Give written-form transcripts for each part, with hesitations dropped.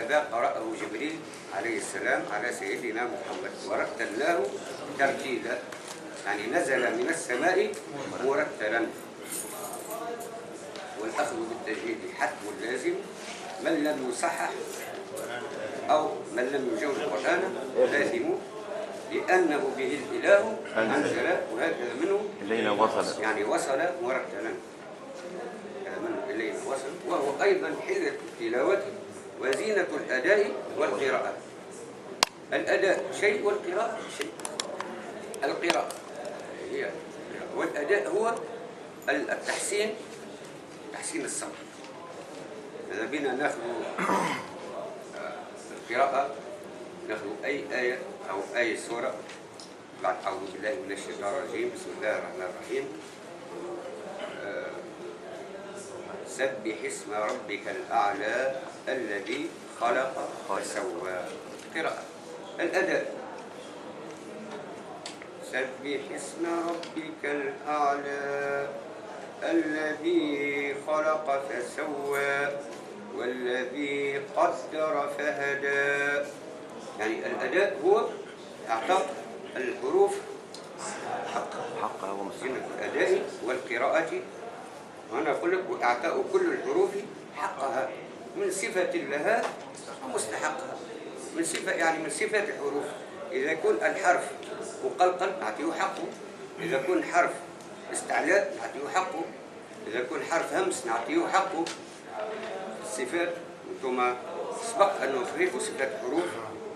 هذا قرأه جبريل عليه السلام على سيدنا محمد ورتلناه ترتيلا، يعني نزل من السماء مرتلا. والأخذ بالتجويد حتم لازم، من لم يصحح أو من لم يجود القرآن لازم، لأنه به الإله أنزل وهكذا منه إلينا وصل، يعني وصل مرتلا، منه إلينا وصل، وهو أيضا حلة التلاوة وزينة الأداء والقراءة. الأداء شيء والقراءة شيء. القراءة هي والأداء هو التحسين، تحسين الصوت. إذا بنا ناخذ القراءة، ناخذ أي آية أو أي سورة بعد أعوذ بالله من الشيطان الرجيم، بسم الله الرحمن الرحيم. سبح اسم ربك الأعلى الذي خلق فسوى. قراءة. الأداء سبح اسم ربك الأعلى الذي خلق فسوى والذي قدر فهدى. يعني الأداء هو إعطاء الحروف حقها ومستحقها. الأداء والقراءة، وأنا أقول لك وإعطاء كل الحروف حقها من صفة لها ومستحقها. من صفة يعني من صفة الحروف. إذا يكون الحرف مقلقل نعطيه حقه، إذا يكون حرف استعلاء نعطيه حقه، إذا يكون حرف همس نعطيه حقه. الصفات ثم سبق أن نخرج صفات الحروف،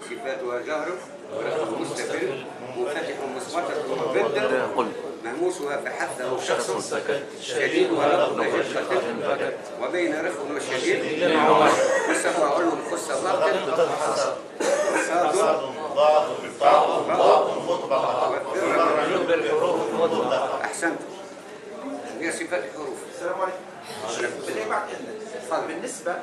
صفاتها جهر ورخم مستقل منفتح مصمتة مبدل مهموسها فحثه شخص سكت شديد ولطف جد وبين رخم وشديد وسبع علم خص ضغط صاد ضاد مطبقة أحسنت. هي صفات الحروف. السلام عليكم. بالنسبة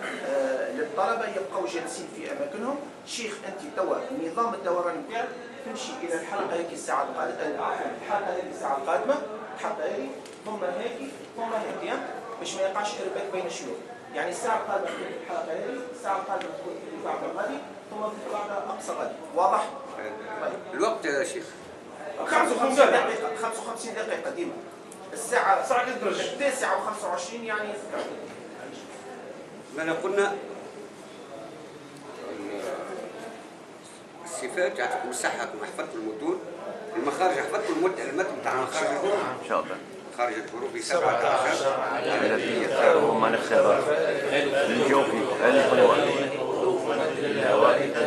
للطلبة يبقوا جالسين في أماكنهم، شيخ أنت توا نظام الدوران بتاعك تمشي إلى الحلقة هيك الساعة الحلقة هيك الساعة القادمة تحط هيك ثم هيك ثم هيك باش ما يقعش إرباك بين الشيوخ. يعني الساعة القادمة تكون الحلقة هيك، الساعة القادمة تكون في بعض الغد ثم في بعض أقصى غد. واضح؟ الوقت يا شيخ 55 دقيقة ديما. الساعة 9:25 يعني ما قلنا الصفات يعطيكم الصحة كما حفظتوا المتون، المخارج حفظتوا المتن بتاع مخارج الحروف إن شاء الله. مخارج الحروف 17 الذي يختارهم من اختبر للجوف ألف وألف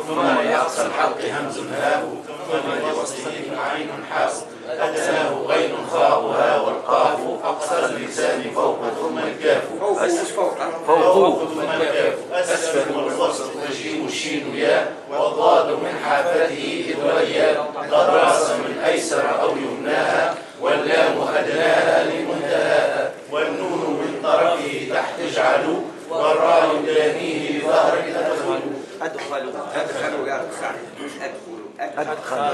ثم لأقصى الحلق همز هاء ثم لوصله عين حاء أدناه غين خاؤها والقاف أقصى اللسان فوق ثم الكاف فوق ثم الكاف أسفل والوسط تجيم الشين ياء والضاد من حافته إذ وهي ضراس من أيسر أو يمناها واللام أدناها لمنتهاها والنون من طرفه تحت اجعلوا والراء دانيه لظهر أدخلوا يا صاحبي مش أدخلوا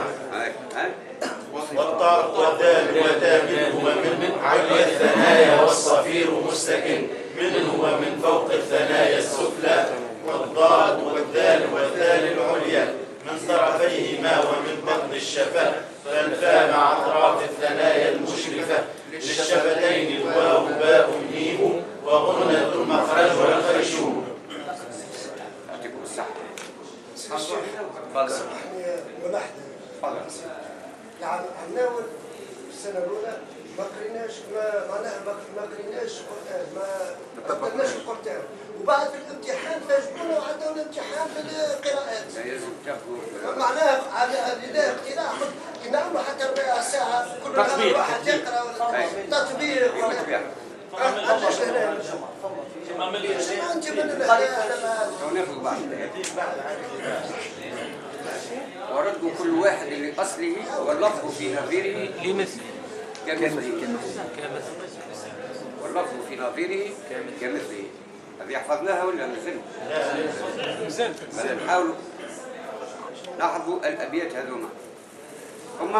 والطاء والدال وتاء منهما من عليا الثنايا والصفير مستكن منه ومن فوق الثنايا السفلى والضاد والدال والدال العليا من طرفيهما ومن بطن الشفة فالفاء مع أطراف الثنايا المشرفة للشفتين الواو باء ميم وغنة المخرج والخيشوم. يعطيكم الصحة. يعني احنا السنه الاولى ما قريناش معناها ما قريناش القران، ما قدرناش القران، وبعد في الامتحان فاجئونا وعندنا الامتحان في القراءات. لازم تاخذوا معناها على النداء اقتراح نعملوا حتى ربع ساعه كل واحد يقرا ولا تطبيق ولا علاش هنا انت من وناخذ بعض وردوا كل واحد لأصله واللفظ في نظيره كمثله واللفظ في نظيره كمثله. هذه حفظناها ولا مازلنا؟ نحاولوا نحفظوا الأبيات هذوما ثم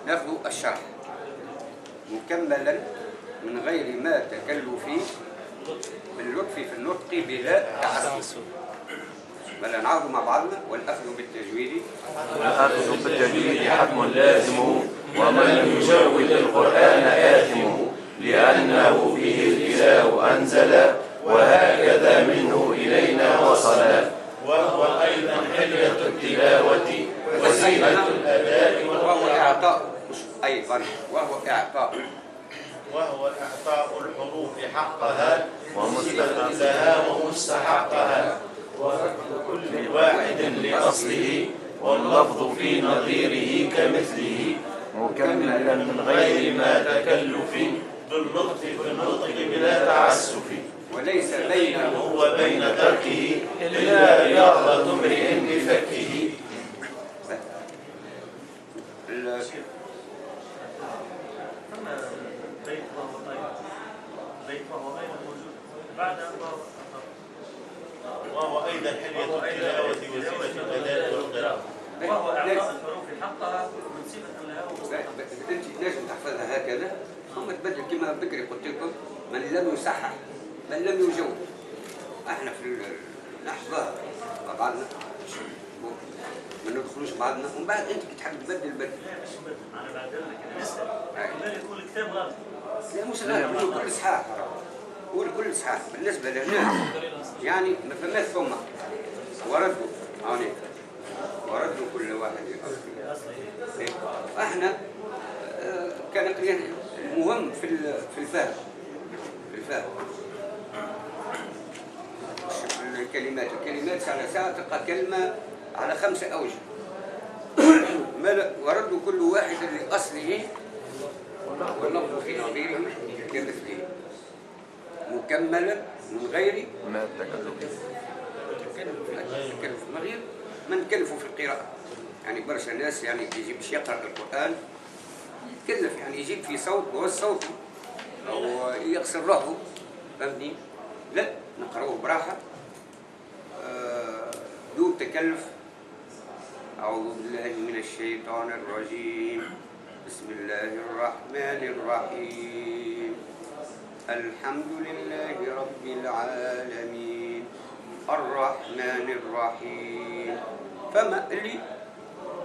ناخذ الشرح مكملا من غير ما تكلف باللطف في النطق بلا تعسف. بل نعود مع بعضنا. والأخذ بالتجويد الأخذ بالتجويد حتم لازم، ومن لم يجود القرآن آثم، لأنه به الإله أنزل، وهكذا منه إلينا وصل. وهو أيضا حلية التلاوة وزينة الأداء وهو إعطاء أيضا وهو إعطاء الحروف حقها ومستقلها ومستحقها، وكل واحد لأصله، واللفظ في نظيره كمثله، مكملا من غير ما تكلف، باللطف في النطق بلا تعسف. وليس بينه وبين تركه إلا رياضة امرئ بفكه. وهو أيضا حلية التلاوة وزينة الأداء والقراءة. وهو إعطاء الحروف حقها من صفة لها. أنت لازم تحفظها هكذا، ثم تبدل كما بكري قلت لكم: من لم يصحح من لم يجود. احنا في نحفظها مع بعضنا، ما ندخلوش بعضنا، ومن بعد انت كي تحب تبدل بدل. انا بعدل لك انا نسال بالك يقول الكتاب غلط. لا مش غلط، هو كل صحاح، هو الكل صحاح. بالنسبه لهنا يعني ما فماش ثم وردوا هونيك، وردوا كل واحد يقصد. احنا كان المهم في الفهم، الكلمات ساعة كلمة على 5 أوجه. وردوا كل واحد لأصله، واللفظ في نظيره كمثله، مكملا من غير ما تكلف. ما نكلفوا في القراءة. يعني برشا ناس يعني يجي باش يقرأ القرآن يتكلف، يعني يجيب في صوت وهو الصوت أو يقصر روحه، فهمتني؟ لا، نقرأوه براحة دون تكلف. أعوذ بالله من الشيطان الرجيم. بسم الله الرحمن الرحيم. الحمد لله رب العالمين الرحمن الرحيم. فما اللي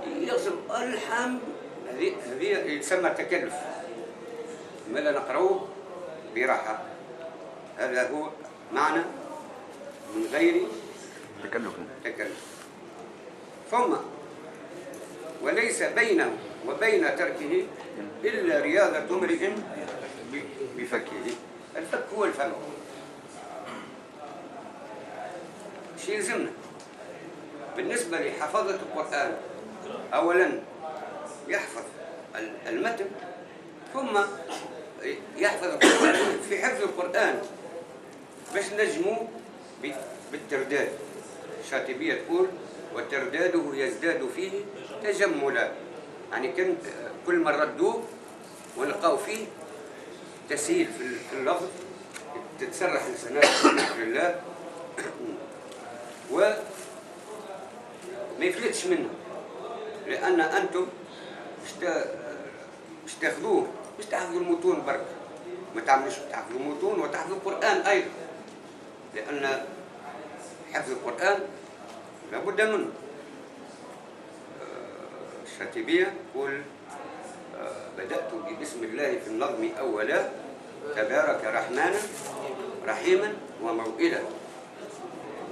يقصد الحمد هذه يتسمى تكلف. ماذا نقرأوه براحة، هذا هو معنى من غير تكلف. ثم وليس بينه وبين تركه إلا رياضة امرئ بفكه. الفك هو الفم. شيء يلزمنا بالنسبة لحفظة القرآن: أولا يحفظ المتن، ثم يحفظ القرآن. في حفظ القرآن باش نجمو بالترداد. الشاطبية تقول: وترداده يزداد فيه تجملا. يعني كنت كل ما ردوه ونلقاو فيه تسهيل في اللفظ، تتسرح لسانات بذكر الله وما يفلتش منه. لأن أنتم مش تاخذوه، مش تحفظوا المتون برك، ما تعملوش تحفظوا المتون وتحفظوا القرآن أيضا، لأن حفظ القرآن لابد منه. الشاطبية تقول: بدأت ببسم الله في النظم أولا، تبارك رحمانا رحيما وموئلا،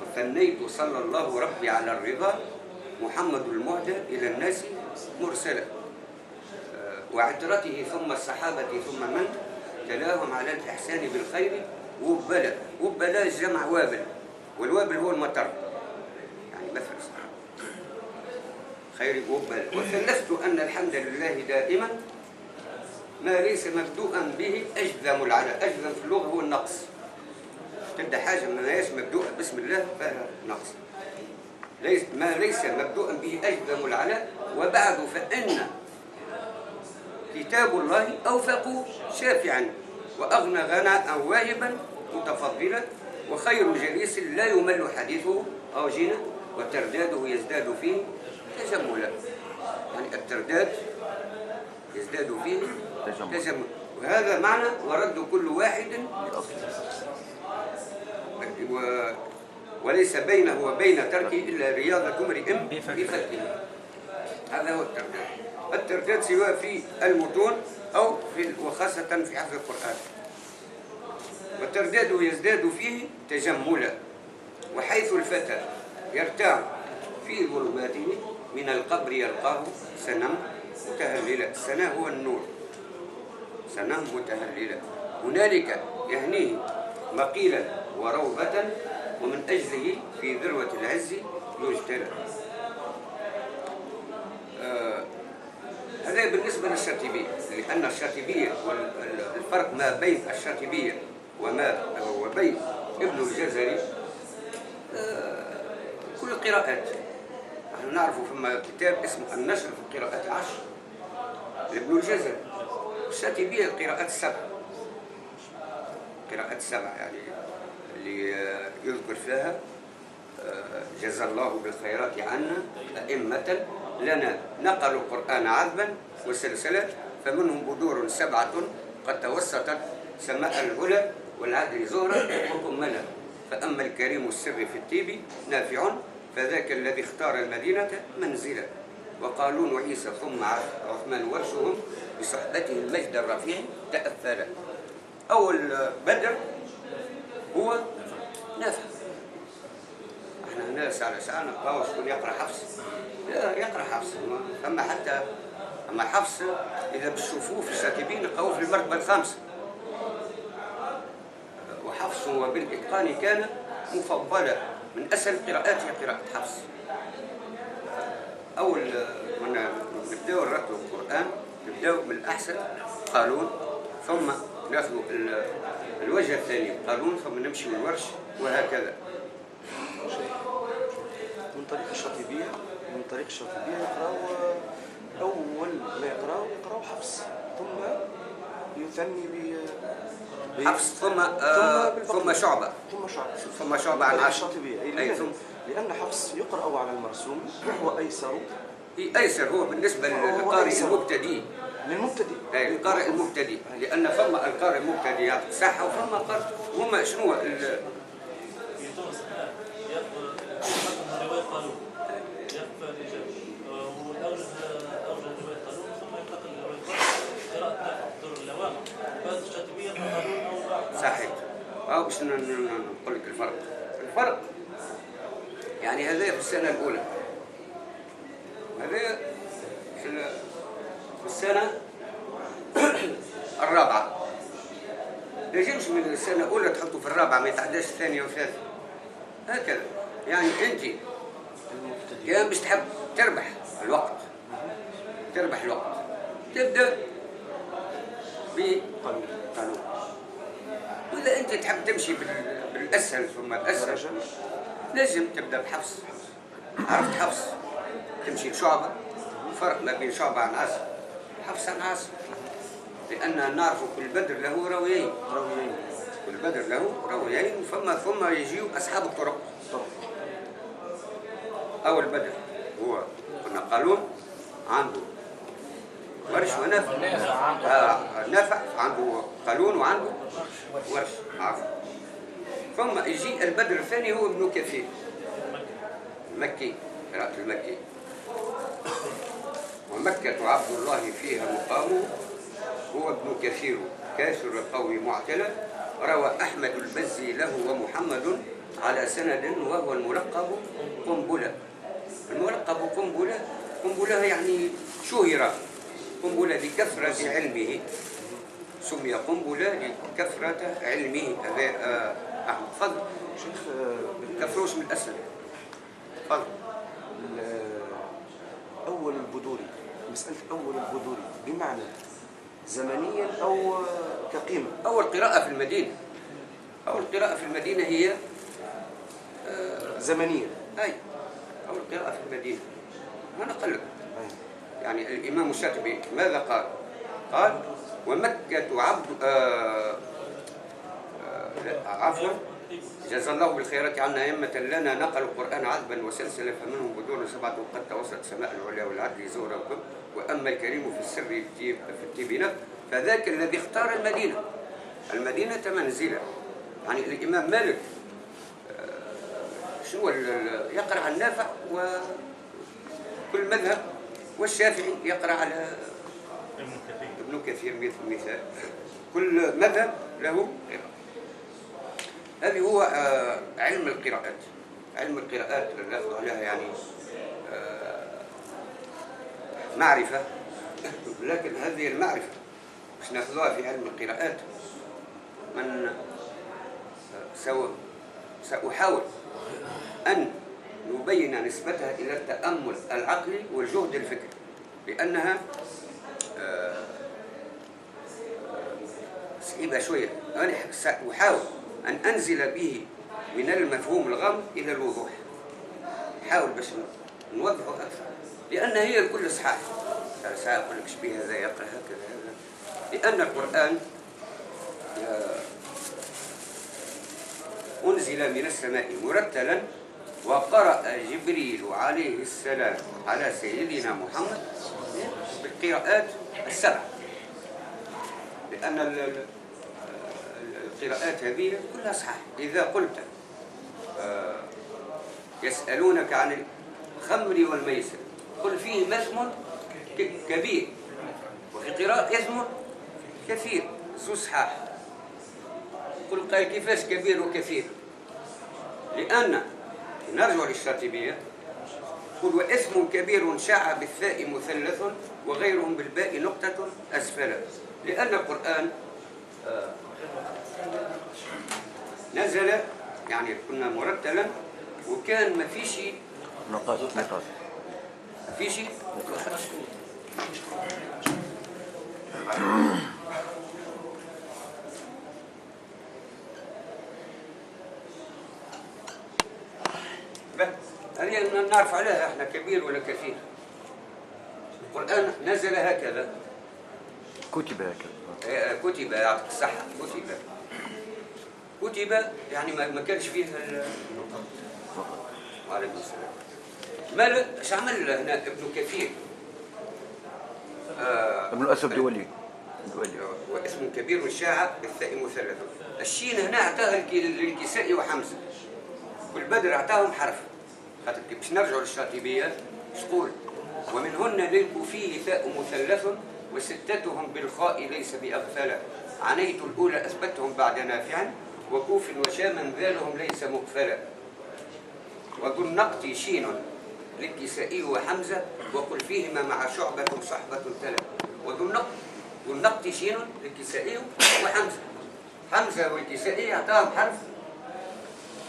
وثنيت صلى الله ربي على الرضا، محمد المهدى إلى الناس مرسلا، وعترته ثم الصحابة ثم من تلاهم على الإحسان بالخير وبلا. وبلا جمع وابل، والوابل هو المطر، يعني مثل خير وبلا. وثلثت أن الحمد لله دائما ما ليس مبدوءا به أجذم العلا. أجذم في اللغة هو النقص. تبدأ حاجة ما هيش مبدوءة بسم الله فيها نقص. ما ليس مبدوءا به أجذم العلا. وبعد فإن كتاب الله أوفق شافعا، وأغنى غناء واهبا متفضلا، وخير جليس لا يمل حديثه أو جينا، وترداده يزداد فيه تجملا. يعني الترداد يزداد فيه تجمل. وهذا معنى ورد كل واحد وليس بينه وبين تركه إلا رياضة امرئ بفتحه. هذا هو الترداد. الترداد سواء في المتون أو وخاصة في حفظ القرآن. والترداد يزداد فيه تجملا، وحيث الفتى يرتاع في ظلماته من القبر يلقاه سنم متهللا. السنة هو النور، سنم متهللا. هنالك يهنيه مقيلا وروضة، ومن أجله في ذروة العز يجتلى. هذا بالنسبة للشاطبية، لأن الشاطبية والفرق ما بين الشاطبية وبين ابن الجزري كل القراءات. نحن نعرف فما كتاب اسمه النشر في القراءات العشر لابن الجزري. الشاطبية القراءات السبع، قراءات السبع يعني اللي يذكر فيها جزا الله بالخيرات عنا أئمة لنا نقلوا القرآن عذبا وسلسلة، فمنهم بدور 7 قد توسطت سماء العلا والعدل زهرا وكملا. فأما الكريم السر في التيب نافع، فذاك الذي اختار المدينة منزلا. وقالون وعيسى ثم عثمان ورشهم بصحبته المجد الرفيع تأثلا. أول بدر هو نافع. احنا الناس على ساعة قاوس يقول يقرأ حفص، لا يقرأ حفص. أما حفص إذا بتشوفوه في الشاطبين قاوه في المرتبة الخامسة. وحفص وبالإتقان كان مفضلا، من أسهل القراءات هي قراءة حفص. أول ما نبدأ نرتب القرآن نبدأ من الأحسن قالون، ثم ناخذ الوجه الثاني قالون، ثم نمشي من ورش، وهكذا. من طريق الشاطبية يقراو أول ما يقراو حفص، ثم يثني حفص، ثم شعبة، ثم شعبة عن عشر. لأن حفص يقرأ على المرسوم وهو أيسر هو بالنسبة للقارئ المبتدئ. القارئ المبتدئ، لأن فما القارئ المبتدئ يعطي صحة، وفما قارئ هما شنو في تونس الآن يأخذ رواية قانون، يأخذ الرجال، وأوجد رواية قانون، ثم ينتقل لرواية قراءة نافع دور اللوام، بعد الشاطبية قانون أو صحيح. باش نقول لك الفرق يعني هذا في السنة الأولى، هذا في السنة الرابعة. لا يجوش من السنة الأولى تحطه في الرابعة، ما يتعداش الثانية والثالثة، هكذا. يعني أنت كان باش تحب تربح الوقت، تبدأ بقانون. وإذا أنت تحب تمشي بالأسهل ثم الأسهل، لازم تبدأ بحفص. عرفت حفص تمشي لشعبة، فرق ما بين شعبة عن عاصم وحفص عن عاصم، لأن نعرف كل بدر له راويين، كل بدر له راويين، ثم يجيو أصحاب الطرق. أول بدر هو قلنا قالون، عنده ورش ونافع. نافع عنده قالون وعنده ورش، عارف. ثم يجي البدر الثاني هو ابن كثير المكي، قراءة المكي. ومكة عبد الله فيها مقامه، هو ابن كثير كاسر القوي معتلى. روى أحمد البزي له ومحمد على سند، وهو الملقب قنبلة. الملقب قنبلة يعني شهر قنبلة لكثرة علمه، سمي قنبلة لكثرة علمه. هذا أحمد. تفضل شيخ. كفروش من الأسد. تفضل. أول البدوري، مسألة أول البدوري بمعنى زمنيا أو كقيمة؟ أول قراءة في المدينة، أول قراءة في المدينة هي زمنيا. أي أول قراءة في المدينة. ما نقلق يعني الإمام الشاطبي ماذا قال؟ قال ومكة عبد عفوا جزا الله بالخيرات عنا أئمة لنا نقلوا القرآن عذبا وسلسلة، فمنهم بدور 7 قد توسط سماء العلا والعدل زهرا وكب. وأما الكريم في السر في التيب نفس، فذاك الذي اختار المدينة منزلا. يعني الإمام مالك شنو يقرأ على النافع وكل مذهب، والشافعي يقرأ على ابن كثير مثال. كل مذهب له قراءة. هذه هو علم القراءات. علم القراءات نأخذ عليها يعني معرفة، لكن هذه المعرفة باش ناخذوها في علم القراءات سأحاول أن نبين نسبتها إلى التأمل العقلي والجهد الفكري، لأنها صعيبة شوية. أنا سأحاول أن أنزل به من المفهوم الغامض إلى الوضوح، نحاول باش نوضحه أكثر، لأن هي الكل صحاح. سأقول لك شبيه هذا يقرأ هكذا هذا، لأن القرآن أنزل من السماء مرتلا، وقرأ جبريل عليه السلام على سيدنا محمد بالقراءات السبع، لأن القراءات هذه كلها صحاح. إذا قلت يسألونك عن الخمر والميسر قل فيه مثم كبير، وفي قراءة إثم كثير، ذو صحاح. قل قال كيفاش كبير وكثير؟ لأن نرجع للشاطبية، قل وإثم كبير شاع بالثاء مثلث وغيرهم بالباء نقطة أسفل، لأن القرآن نزل يعني كنا مرتلا، وكان ما فيش نقاط ما فيش هذه نعرف عليها احنا كبير ولا كثير. القرآن نزل هكذا، كتب هكذا، كتب يعطيك الصحة، كتب يعني ما كانش فيه وعليكم السلام. ما ايش عمل هنا ابن كثير؟ ابن الأسد دولي واسم كبير شاع بالثاء مثلث. الشين هنا اعطاها للكسائي وحمزة، والبدر اعطاهم حرف. خاطر باش نرجعوا للشاطبية تقول ومنهن للكوفي ثاء مثلث وستتهم بالخاء ليس بأغفلا، عنيت الأولى أثبتهم بعد نافعا وكوف وشاما ذالهم ليس مغفلا، وذو النقط شين للكسائي وحمزة وقل فيهما مع شعبة صحبة تلا. وذو النقط شين للكسائي وحمزة، حمزة والكسائي أعطاهم حرف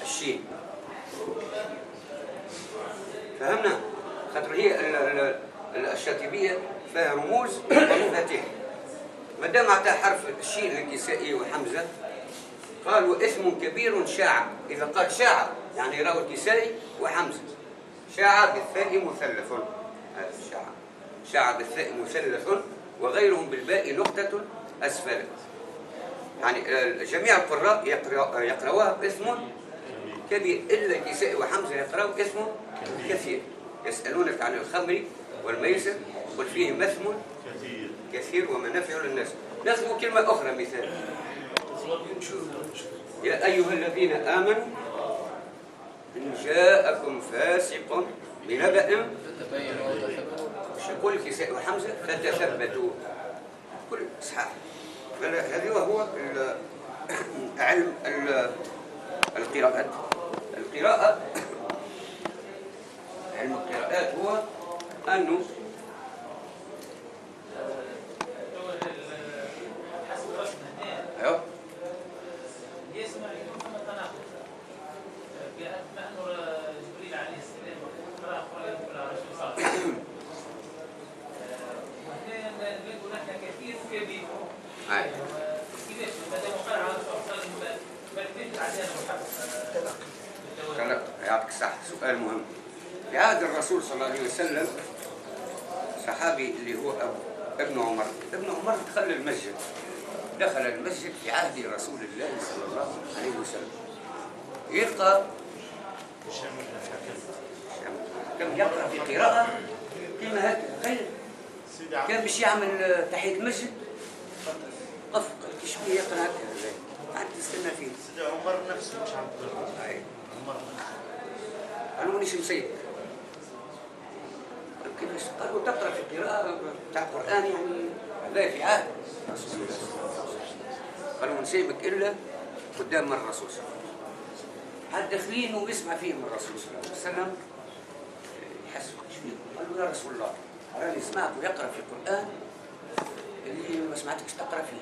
الشين. فهمنا؟ خاطر هي الشاطبية فيها رموز ومفاتيح. ما دام أعطاه حرف الشين للكسائي وحمزة قالوا اسم كبير شاع. إذا قال شاع يعني راوا الكسائي وحمزة. شاع بالثاء مثلث، هذا شاع بالثاء مثلث وغيرهم بالباء نقطة أسفل. يعني جميع القراء يقرأوها باسم كبير، إلا الكسائي وحمزة يقرأوا اسم كثير. يسألونك عن الخمر والميسر قل فيه مثم كثير ومنافع للناس. ناخذ كلمة أخرى مثال، يا أيها الذين آمنوا إن جاءكم فاسق بنبأ يقول الكسائي وحمزة فتثبتوا، كل إصحاح. هذا هو علم القراءات. القراءة علم القراءات هو أنه يسمع يكون تناقض بأمر جبريل عليه السلام وقرأ القرآن على الرسول صلى الله عليه وسلم، وهنا نقول نحن كثير وكبير. كيفاش ما دام قرأ على الرسول صلى الله عليه وسلم ما كتبت علينا محمد؟ يعطيك الصحة، سؤال مهم. في عهد الرسول صلى الله عليه وسلم صحابي اللي هو ابن عمر دخل المسجد في عهد رسول الله صلى الله عليه وسلم، يلقى كم يقرأ في قراءة كلمة هكذا. كان باش يعمل تحية المسجد قف قال شوية يقرأ هكذا قعدت تستنى فيه. سيدي عمر نفسه مش عم تقول عمر قالوا مانيش مصيب. كيفاش؟ قالوا تقرا في قراءة تاع القرآن يعني هذا في عهد رسول الله. قالوا نسيبك إلا قدام من الرسول صلى الله عليه وسلم. حد داخلين ويسمع فيه من الرسول صلى الله عليه وسلم يحس شويه. قالوا يا رسول الله راني سمعته يقرا في القرآن اللي ما سمعتكش تقرا فيه.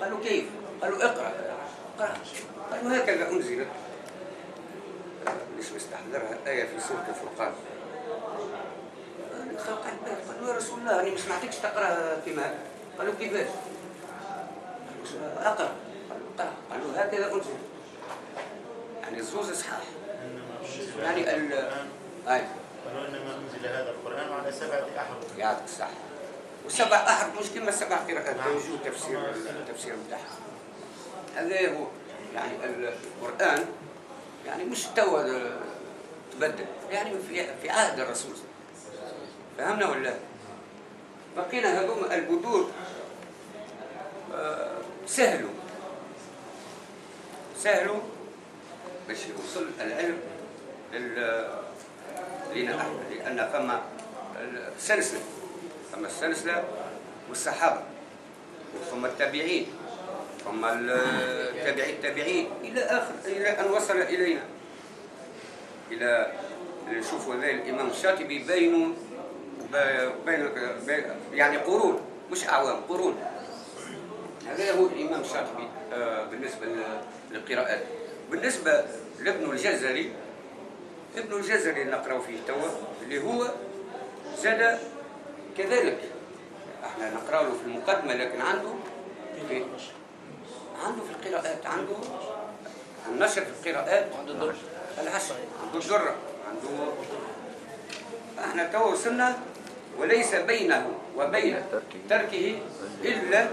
قالوا كيف؟ قالوا اقرا. قرأ. قالوا هكذا أنزلت. ليش مستحضرها آية في سورة الفرقان. خلق الباب. قالوا يا رسول الله راني ما سمعتكش تقرا كما. قالوا كيفاش؟ اقرا. قالوا اقرا. قالوا هكذا أنزلت. يعني الزوز صحاح. يعني قالوا انما انزل هذا القران على 7 احرف. يعطيك الصحة. والسبع أحرف مش كما 7 قراءات موجود تفسير بتاعها. هذا هو يعني القرآن يعني مش توا تبدل يعني في عهد الرسول. فهمنا ولا؟ بقينا هذوما البدور سهلوا باش يوصل العلم لنا احنا، لان فما السلسله والصحابه ثم التابعين ثم التابعين الى اخر، الى ان وصل الينا الى نشوفوا ذا الامام الشاطبي بين يعني قرون مش اعوام، قرون. هذا هو الامام الشاطبي بالنسبه للقراءات. بالنسبه لابن الجزري، نقرأ فيه توا اللي هو زاد كذلك، احنا نقرأ له في المقدمة، لكن عنده في القراءات، عنده النشر في القراءات، عنده العشر، عنده الدرة، عنده. احنا توا وصلنا وليس بينه وبين تركه إلا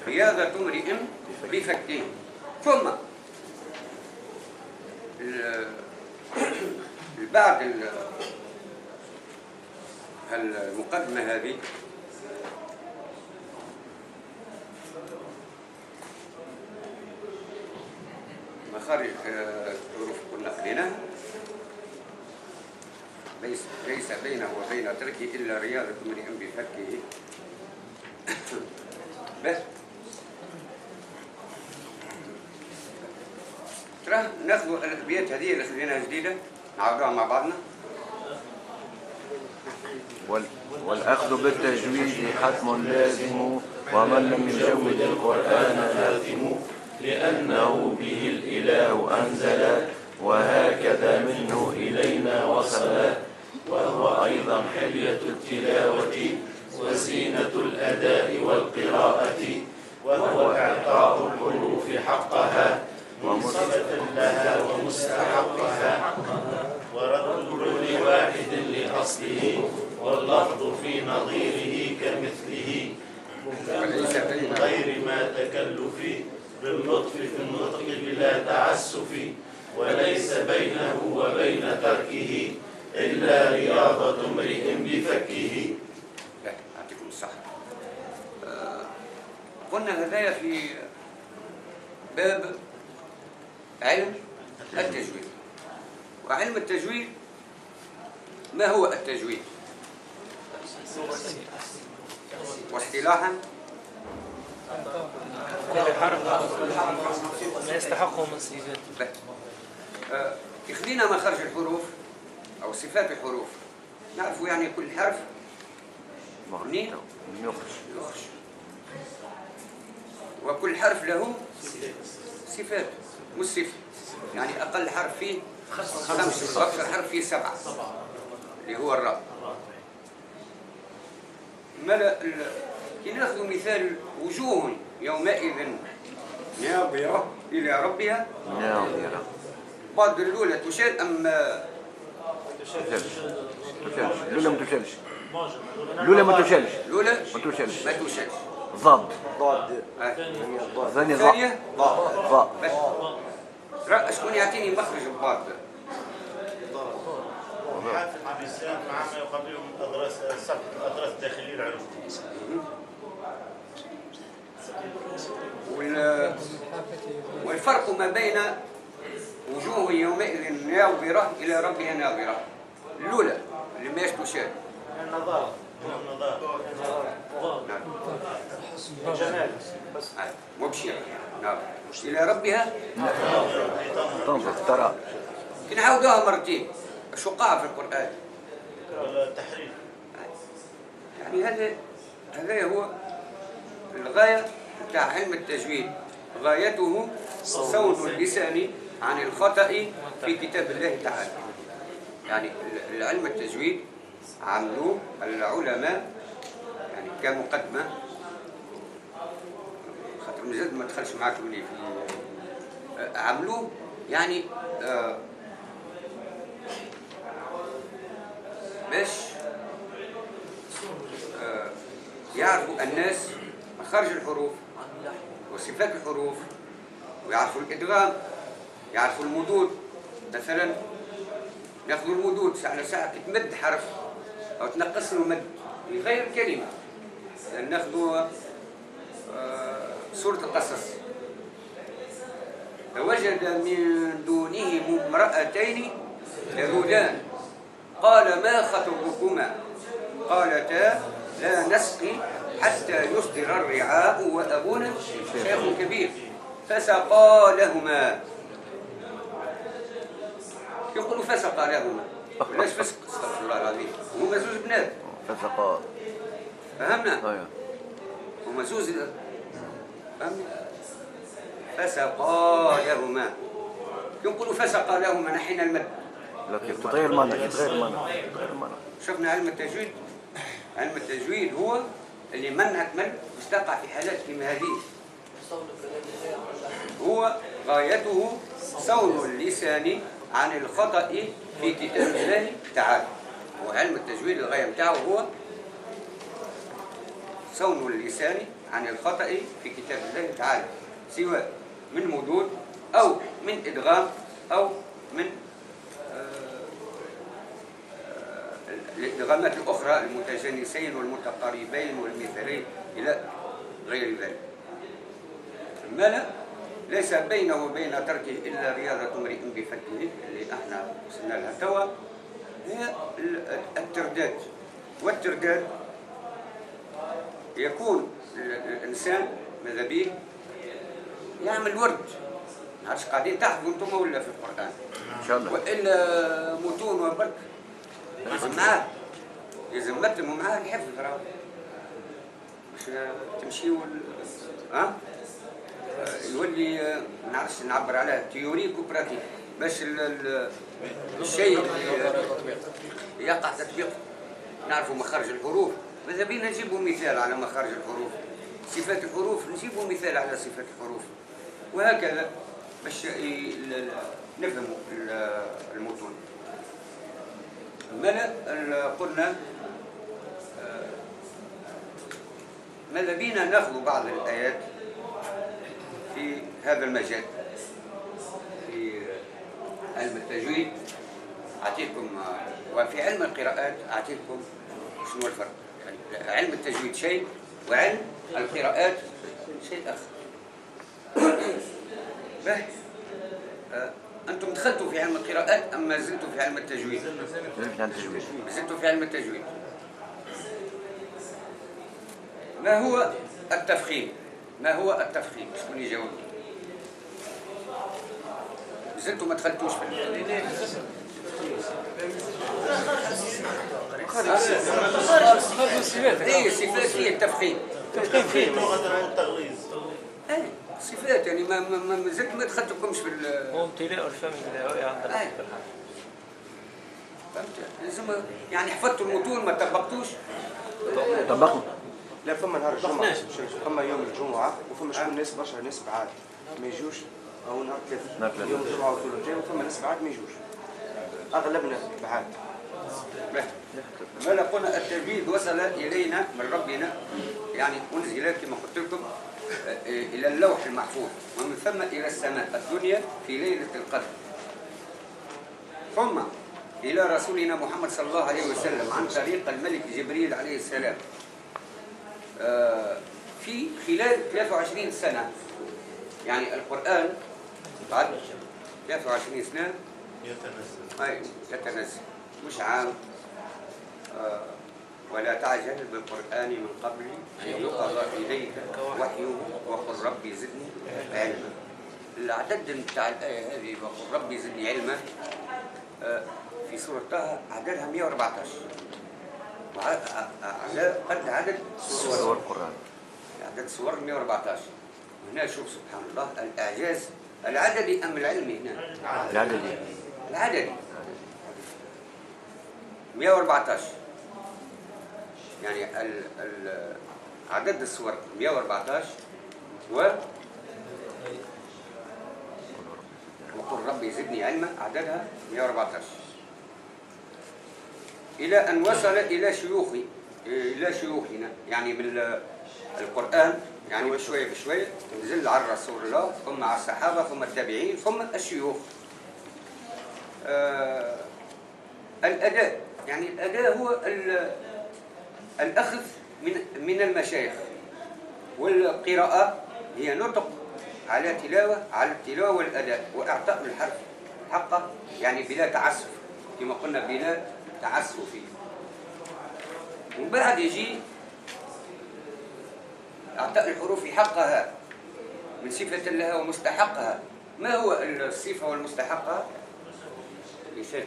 رياضة امرئ بفكه. ثم بعد المقدمة هذه مخارج الحروف كنا قلناها، ليس بينه وبين تركه إلا رياضة امرئ بفكه. بس ترى ناخذ الأبيات هذه اللي خليناها جديدة نعرضوها مع بعضنا. والأخذ بالتجويد حتم لازم، ومن لم يجود القرآن لازم، لأنه به الإله أنزل، وهكذا منه إلينا وصل، وهو أيضا حلية التلاوة وزينة الأداء والقراءة، وهو إعطاء الحروف حقها منصفة لها ومستحقها، ورد كل واحد لأصله، واللفظ في نظيره كمثله، من غير ما تكلف، باللطف في النطق بلا تعسف، وليس بينه وبين تركه إلا رياضة امرئ بفكه. يعطيكم الصحة. قلنا هذايا في باب علم التجويد. وعلم التجويد ما هو التجويد؟ واصطلاحا ما يستحقه من صفات. يخلينا مخرج الحروف أو صفات الحروف، نعرفوا يعني كل حرف منين يخرج، وكل حرف له صفات مش صفة. يعني أقل حرف فيه 5 وأكثر حرف فيه 7 اللي هو الراء. كي ناخذ مثال وجوه يومئذ ناظرة إلى ربها ناظرة، بعد الأولى تشال أم تشالش؟ الأولى ما تشالش. الأولى ما تشالش. الأولى ما تشالش. ما تشالش. ضاد. الثانية ضاد. شكون يعطيني مخرج الضاد؟ حافظ الإنسان مع ما يقابله من أضراس السبق، الأضراس الداخلية العروق. والفرق ما بين وجوه يومئذ ناظرة إلى ربها ناظرة. الأولى اللي ما تشاهد النظارة جمال مبشرة نعم إلى ربها تنظر ترى. كنعاودوها مرتين شو قاع في القرآن التحريف. يعني هذا هو الغاية بتاع علم التجويد. غايته صون اللسان عن الخطأ في كتاب الله تعالى. يعني العلم التجويد عملوه العلماء يعني كمقدمة، خاطر مازال ما دخلش معاكم لي في عملوه يعني باش يعرفوا الناس مخارج الحروف وصفات الحروف، ويعرفوا الإدغام، يعرفوا المدود. مثلا ناخذوا المدود على ساعة تمد حرف أو تنقص له مد يغير كلمة. ناخذوا سورة القصص، فوجد من دونهم امرأتين تذودان قال ما خطبكما قالتا لا نسقي حتى يصدر الرعاء وأبونا شيخ كبير فسقى لهما. يقولوا فسقى لهما ولاش فسق؟ استغفر الله العظيم. هما زوج بنات فسقا. فهمنا؟ هما زوج فهمنا؟ فسقى لهما. يقولوا فسقى لهما نحن المد لكن تغير المعنى تغير المعنى. شفنا علم التجويد. علم التجويد هو اللي منعك من تقع في حالات كما هذه. هو غايته صون اللسان عن الخطأ في كتاب الله تعالى. وعلم التجويد الغاية بتاعه هو صون اللسان عن الخطأ في كتاب الله تعالى، سواء من مدود أو من إدغام أو من الإدغامات الأخرى المتجانسين والمتقاربين والمثالين إلى غير ذلك. ما ليس بينه وبين تركه إلا رياضة امرئ بفكه اللي احنا وصلنا لها توا، هي الترداد. والترداد يكون الإنسان ماذا بيه يعمل ورد. ما عادش قاعدين تحفظوا انتم ولا في القرآن إن شاء الله. وإلا متون وبرك لازم معاه، لازم متموا معاه الحفظ راه باش تمشيو يولي ما نعرفش نعبر عليه تيوريك وبراتيك باش الشيء اللي يقع تطبيق نعرفوا مخارج الحروف. ماذا بينا نجيبوا مثال على مخارج الحروف، صفات الحروف نجيبوا مثال على صفات الحروف، وهكذا باش نفهموا المتون. قلنا ماذا بينا ناخذ بعض الآيات في هذا المجال في علم التجويد. أعطيكم وفي علم القراءات أعطيكم شنو الفرق. يعني علم التجويد شيء وعلم القراءات شيء آخر. أنتم دخلتوا في علم القراءات أم ما زلتوا في علم التجويد؟ زلتوا في علم التجويد. ما هو التفخيم؟ ما هو التفخيم؟ شكون يجاوب؟ زلتوا ما دخلتوش في ايه صفات هي التفخيم. التفخيم لغة التغليظ. ايه صفات يعني ما زلت ما دخلتكمش في هو امتلاء الفم بالهواء عند الحرف. فهمت؟ لازم يعني حفظتوا المتون ما طبقتوش. طبقنا. لا فما نهار الجمعة، فما يوم الجمعة وفما شكون ناس برشا ناس بعاد ما يجوش، أو نهار ثلاثة يوم الجمعة وطول الجاي وفما ناس بعاد ما يجوش، أغلبنا بعاد. ما قلنا التجويد وصل إلينا من ربنا، يعني أنزل كما قلت لكم إلى اللوح المحفوظ ومن ثم إلى السماء الدنيا في ليلة القدر، ثم إلى رسولنا محمد صلى الله عليه وسلم عن طريق الملك جبريل عليه السلام في خلال 23 سنة. يعني القرآن بعد 23 سنة يتنزل. أي يتنزل، مش عام. ولا تعجل بالقرآن من قبل أن يقضى إليك وحيه وقل ربي زدني علما. العدد بتاع الآية هذه وقل ربي زدني علما في سورة طه عددها 114 على قد عدد سور القرآن. عدد سور 114. هنا شوف سبحان الله الإعجاز العددي أم العلمي هنا؟ العددي. العددي 114 يعني عدد السور 114 وقل ربي زدني علما عددها 114 إلى أن وصل إلى شيوخنا يعني من القرآن يعني بشوية بشوية نزل على رسول الله ثم على الصحابة ثم التابعين ثم الشيوخ. الأداء يعني الأداء هو الأخذ من المشايخ، والقراءة هي نطق على التلاوة والأداء وإعطاء الحرف حقه يعني بلا تعسف كما قلنا بلا تعسف. ومن بعد يجي إعطاء الحروف حقها من صفة لها ومستحقها. ما هو الصفة والمستحقها؟ مثال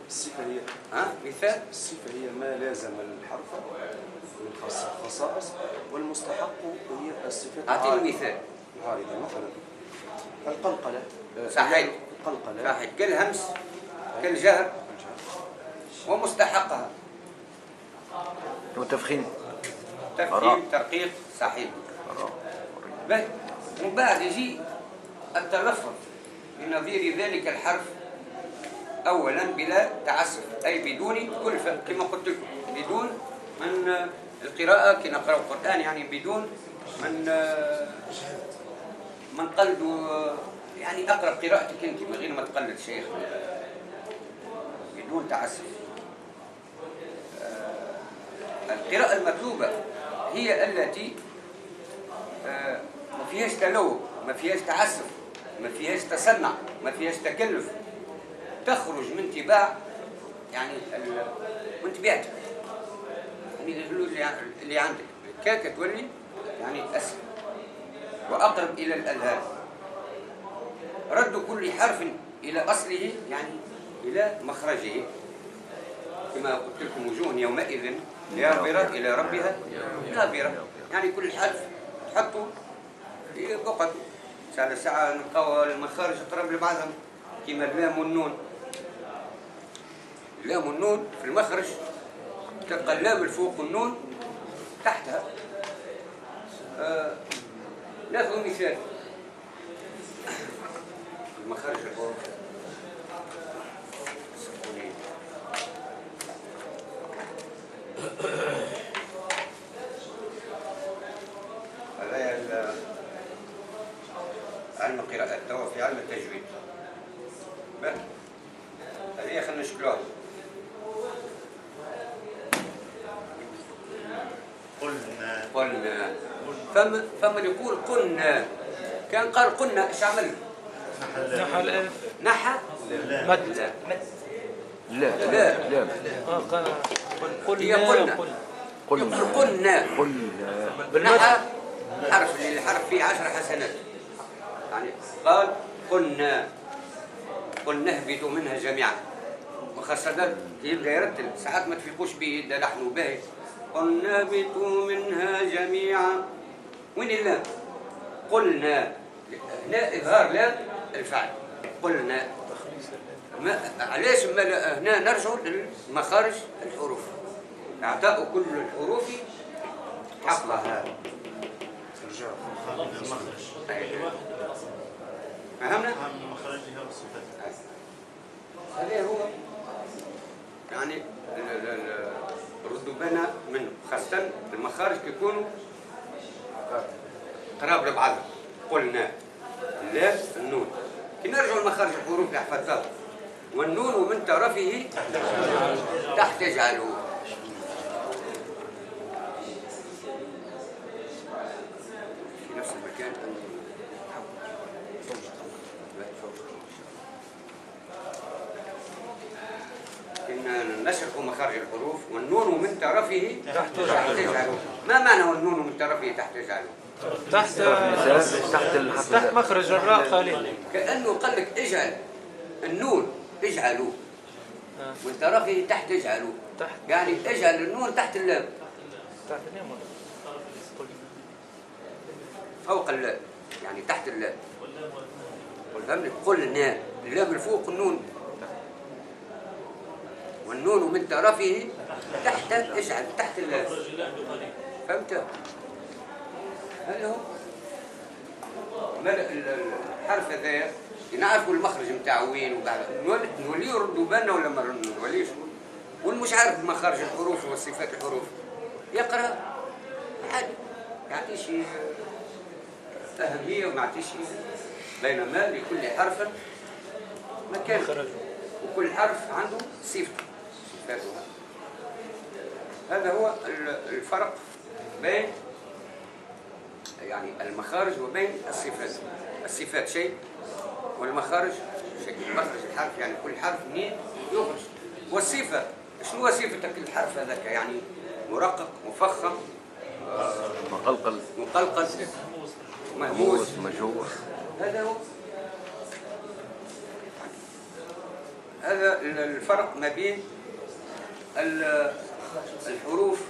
الصفة هي مثال الصفة هي ما لازم الحرف من خصائص، والمستحق هي الصفات أعطيني مثال. عارضة مثلا القلقلة. صحيح. القلقلة صحيح كالهمس كالجهر ومستحقها وتفخيم. تفخيم ترقيق. صحيح. ومن بعد يجي التلفظ بنظير ذلك الحرف أولا بلا تعسف أي بدون كلفة كما قلت لكم، بدون من القراءة كي نقرأ القرآن يعني بدون من قلد يعني أقرأ قراءتك أنت من غير ما تقلد شيخ بدون تعسف. القراءة المطلوبة هي التي ما فيهاش تلوث، ما فيهاش تعسف، ما فيهاش تصنع، ما فيهاش تكلف، تخرج من تباع يعني من طبيعتك يعني اللي عندك كاكا تولي يعني أسهل وأقرب إلى الأذهان. رد كل حرف إلى أصله يعني إلى مخرجه كما قلت لكم وجوه يومئذ ناظرة إلى ربها ناظرة يعني كل حرف تحطه في بقعته ساعة نلقاو المخارج قرب لبعضهم كما اللام والنون. اللام والنون في المخرج تلقى اللام الفوق والنون تحتها. ناخذ مثال المخارج الحروف. هذا علم القراءات توا في علم التجويد. هذه خلينا نشكلوها. قلنا فمن يقول قلنا كان قال قلنا ايش عمل؟ نحى الألف. نحى مد. لا لا لا هي قلنا قلنا نحى حرف للحرف فيه 10 حسنات يعني قال قلنا اهبطوا منها جميعا وخاصة يبدا يرتل ساعات ما تفيقوش به يبدا لحنه باهي قلنا اهبطوا منها جميعا. وين اللام؟ قلنا هنا إظهار لام الفعل قلنا. علاش هنا نرجع لمخارج الحروف إعطاء كل الحروف حقها. فهمنا؟ هذا هو يعني ردوا بالنا منه خاصة المخارج يكونوا قراب لبعضهم. قلنا اللام النون كي نرجعوا لمخارج الحروف اللي حفظناها والنون ومن طرفه تحت تجعله في نفس المكان نشرح مخارج الحروف. والنون من طرفه تحت تجعله. ما معنى والنون من طرفه تحت تجعله؟ تحت تحت مخرج الراء قليلا. كأنه قال لك اجعل النون اجعلوا من طرفه تحت اجعلوا، يعني اجعل النون تحت اللام، تحت اللام فوق اللام، يعني تحت اللام. فهمني؟ قلنا اللام الفوق النون، والنون من طرفه تحت اجعل تحت اللام. فهمت؟ هذا هو الحرف هذايا نعرفوا المخرج نتاعو وين، وبعد نوليو نردوا بالنا ولا ما نوليوش. والمش عارف مخارج الحروف وصفات الحروف يقرا عادي، يعطيش أهمية وما يعطيش، بينما لكل حرف مكان، وكل حرف عنده صفاته. هذا هو الفرق بين يعني المخارج وبين الصفات. الصفات شيء والمخارج شيء. مخرج الحرف يعني كل حرف منين يخرج، والصفة شنو صفتك الحرف هذاك؟ يعني مرقق، مفخم، مقلقل، مهموس، مجهور. هذا هو. هذا الفرق ما بين الحروف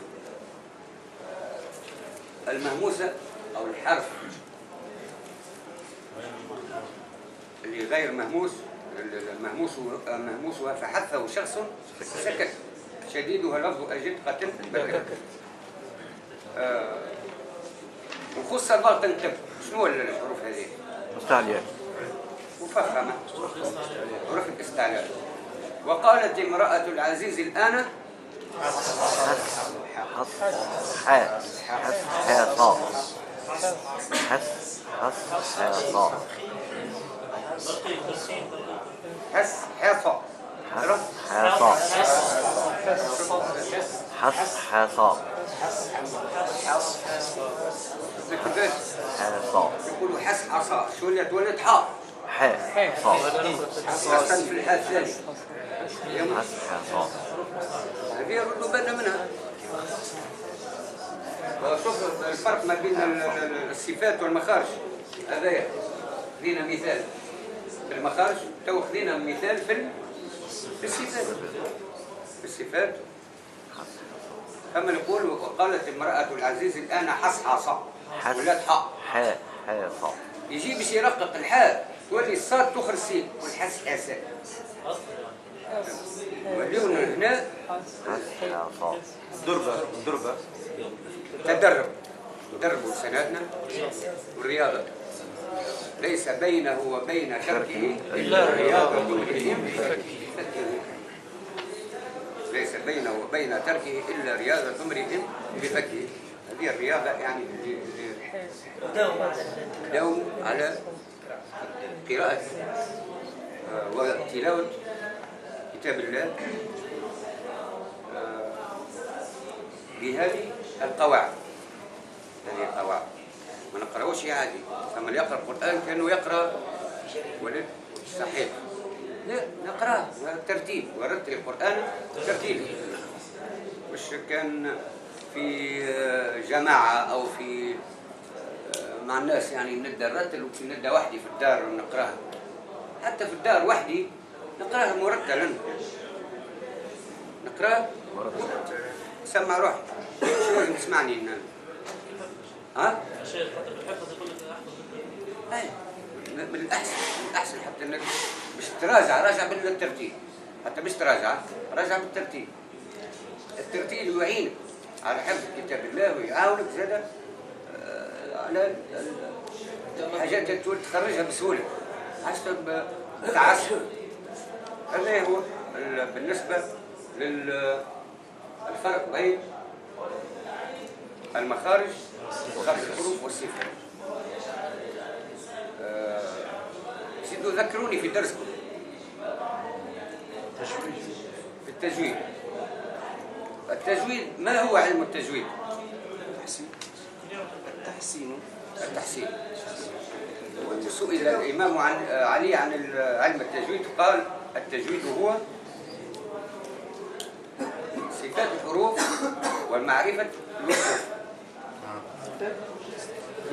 المهموسة أو الحرف اللي غير مهموس. مهموسها فحثه شخص سكت، شديدها لفظ أجد قتل بكت. وخص الضغط انتبه. شنو الحروف هذه؟ مستعليات، مفخمة، حروف الاستعلاء. وقالت امرأة العزيز الآن يقولوا حس عصا، شو اللي تولد حاء حسن في الحال الثاني. هذه يردوا بالنا منها. شوف الفرق ما بين الصفات والمخارج. هذايا خذينا مثال في المخارج، تو خذينا مثال في الصفات. في الصفات كما نقول وقالت امرأة العزيز الآن حصحصة ولاد حاء يجي باش يرقق الحاء تولي الصاد تخرج السين والحسحسة. وليونا هنا ضربة تدرب سنتنا والرياضة. ليس بينه وبين تركه إلا رياضة امرئ بفكه. ليس بينه وبين تركه إلا رياضة امرئ بفكه. هذه الرياضة يعني دوم على قراءة وتلاوة كتاب الله بهذه القواعد. ما نقراوش عادي. لما يقرأ القرآن كأنه يقرأ ولد صحيح. لا، نقرأ ترتيب، ورتل القرآن ترتيب. مش كان في جماعة أو في مع الناس يعني نبدأ نرتل، وفي نبدأ وحدي في الدار ونقراها. حتى في الدار وحدي نقراها مرتلا. نقراها سمع روحي. شو لازم تسمعني هنا؟ ها؟ الشيخ حتى في الحفظ يقول لك احفظ من الأحسن حتى إنك مش تراجع، راجع بالترتيب. حتى مش تراجع، راجع بالترتيب. الترتيب يعينك على حفظ كتاب الله ويعاونك زاد على الحاجات اللي تخرجها بسهولة حسب تعسف. هذا هو بالنسبة للفرق بين المخارج وخارج الحروف والصفات. سيدوا ذكروني في درسكم في التجويد. التجويد ما هو علم التجويد؟ التحسين. سئل الإمام علي عن علم التجويد قال التجويد هو صفات الحروف والمعرفة الوقوف.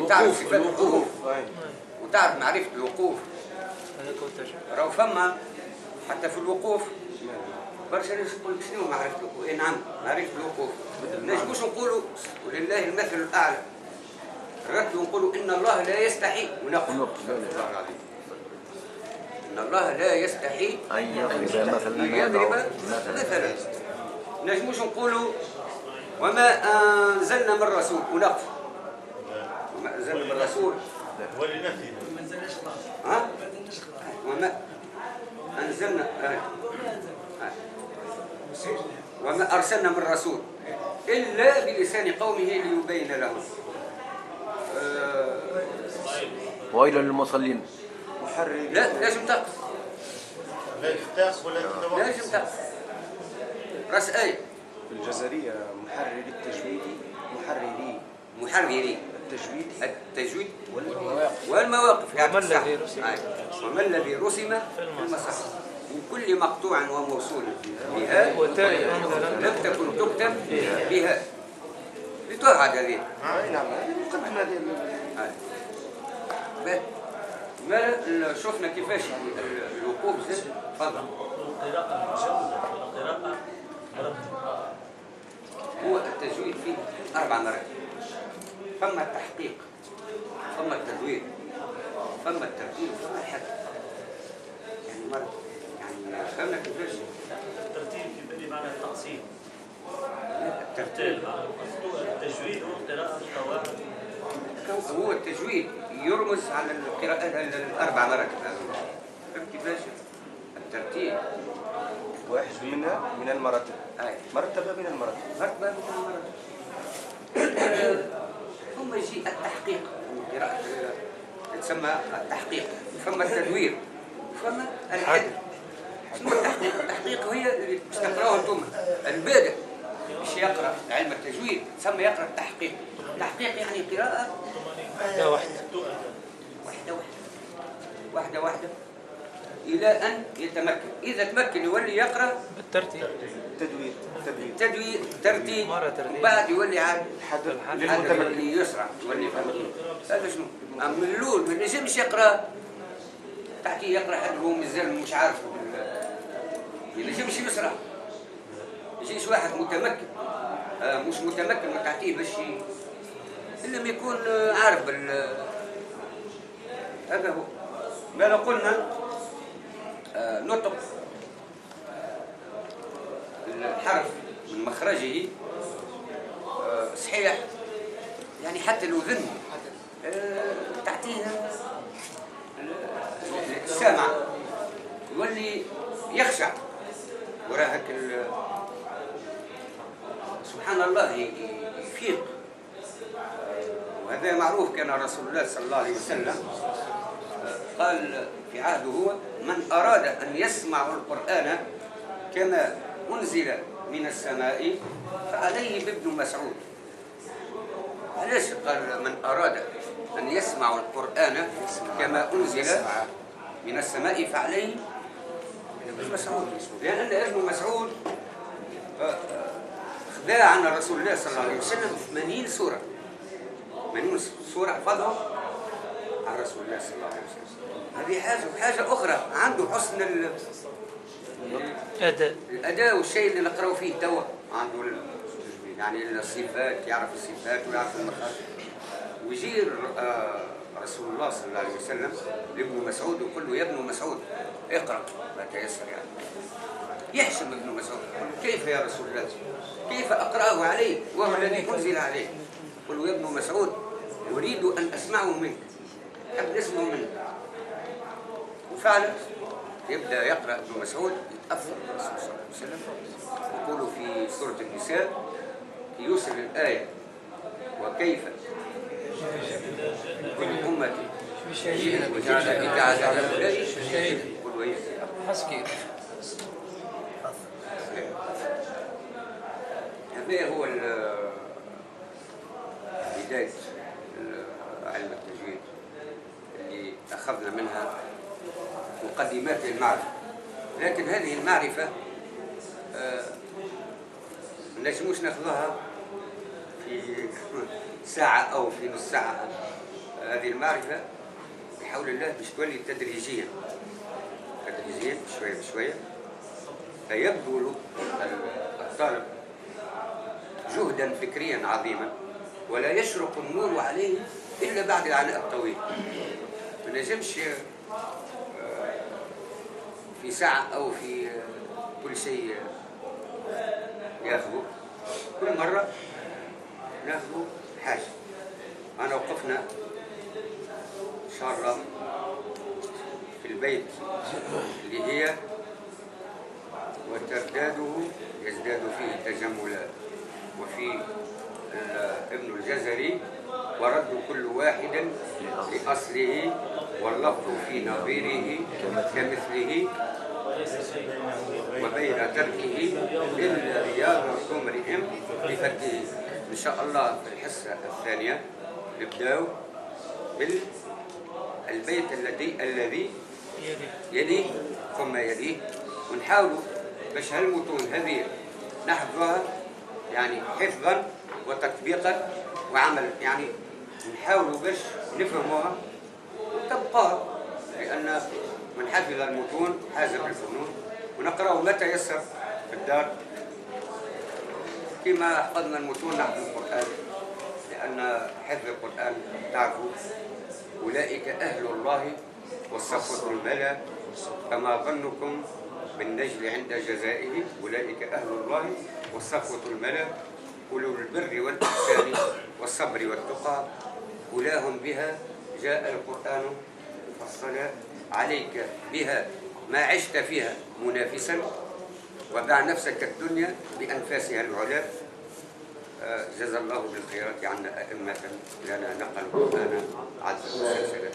تعرف صفات الحروف وتعرف معرفة الوقوف. راهو فما حتى في الوقوف برشا ناس يقول شنو معرفة الوقوف؟ اي نعم معرفة الوقوف. ما نجموش نقولوا ولله المثل الأعلى. نردوا نقولوا إن الله لا يستحي ونقول إن الله لا يستحي أن يضرب مثلا. نجموش نقولوا وما أنزلنا من رسول ونقف. وما أنزلنا من رسول ها؟ وما أنزلنا وما أرسلنا من رسول إلا بلسان قومه ليبين لهم. ويل للمصلين. لا لازم تقف. لازم تقف. رأس آية في الجزرية محرري التجويد محرري التجويد والمواقف يعني وما الذي رسم في المصحف من كل مقطوع وموصول بها لم تكن تكتب بها لتوعد هذه. نعم مقدمة هذه. ما شفنا كيفاش الوقوف زاد. تفضل. القراءة مجودة والقراءة مرتبة. هو التجويد فيه 4 مرات. فما التحقيق، فما التدوير، فما الترتيب، فما الحد. يعني مرة يعني فهمنا كيفاش؟ الترتيب في معنى التقسيم. الترتيب التجويد والقراءة القواعد. هو التجويد يرمز على القراءة 4 مرات. فهمت كيفاش؟ الترتيب واحد منها من المراتب. مرتبة من المراتب. مرتبة من المراتب. ثم يجي التحقيق. القراءة تسمى التحقيق. فما التدوير. فما الحد. شنو التحقيق؟ التحقيق هي اللي تقراوها انتم. البادئ مش يقرأ علم التجويد تسمى يقرأ التحقيق. التحقيق يعني قراءة واحدة إلى أن يتمكن. إذا تمكن يولي يقرأ بالترتيب. تدوير ترتيب وبعد يولي عاد الحد يولي يسرع يولي فهمت. هذا شنو؟ من الأول ما نجمش يقرأ تحكي يقرأ حد هو مازال مش عارف ما نجمش يسرع. يجيش واحد متمكن مش متمكن وتعطيه باش إلا ما يكون عارف هذا هو. ما لو قلنا نطق الحرف من مخرجه صحيح يعني حتى لو ذن تعطيه السامع يولي يخشع وراء هيك سبحان الله يفيق. وهذا معروف. كان رسول الله صلى الله عليه وسلم قال في عهده هو من أراد أن يسمع القرآن كما أنزل من السماء فعليه بابن مسعود. علاش قال من أراد أن يسمع القرآن كما أنزل من السماء فعليه ابن مسعود؟ لأن ابن مسعود خذا عن رسول الله صلى الله عليه وسلم 80 سورة 80 سورة حفظهم عن رسول الله صلى الله عليه وسلم. هذه حاجة أخرى. عنده حسن الأداء والشيء اللي نقرأه فيه توا. عنده يعني الصفات يعرف الصفات ويعرف المخارج. ويجي رسول الله صلى الله عليه وسلم لابن مسعود ويقول له يا ابن مسعود اقرأ ما تيسر. يعني يحشم ابن مسعود كيف يا رسول الله كيف أقرأه عليه وهو الذي أنزل عليه؟ يقول له يا ابن مسعود أريد أن أسمعه منك أحب نسمعه منك. وفعلا يبدأ يقرأ ابن مسعود يتأثر بالرسول صلى الله عليه وسلم. يقول في سورة النساء يوصل الآية وكيف كل أمتي وجعل إذا هؤلاء يقول ويجزي حسكي. هذا هو بداية علم التجويد اللي أخذنا منها مقدمات للمعرفة. لكن هذه المعرفة ما نجموش ناخذوها في ساعة أو في نص ساعة. هذه المعرفة بحول الله باش تولي تدريجيا شوية بشوية، فيبذل الطالب جهدا فكريا عظيما ولا يشرق النور عليه إلا بعد العناء الطويل. ما نجمش في ساعة أو في كل شيء ياخذه، كل مرة ناخذ حاجة. أنا وقفنا إن شاء الله في البيت اللي هي وترداده يزداد فيه تجملا، وفي ابن الجزري ورد كل واحد لأصله واللفظ في نظيره كمثله وبين تركه إلا رياض امرئ بفكه. إن شاء الله في الحصة الثانية نبدأ بالبيت الذي يليه ثم يليه، ونحاولوا باش هالمتون هذه نحفظها يعني حفظا وتطبيقا وعمل، يعني نحاولوا باش نفهموها ونطبقوها، لأن من حفظ المتون حاز بالفنون. ونقرأه ما تيسر في الدار كما حفظنا المتون نحفظ القرآن، لأن حفظ القرآن تعرفوا أولئك أهل الله والصفوة الملا، فما ظنكم بالنجل عند جزائه. أولئك أهل الله والصفوة الملا، أولو البر والإحسان والصبر والتقى، أولاهم بها جاء القرآن فصل عليك بها ما عشت فيها منافسا، وبع نفسك الدنيا بأنفاسها العلا. جزا الله بالخيرات عنا أئمة لنا نقل القرآن عز وجل.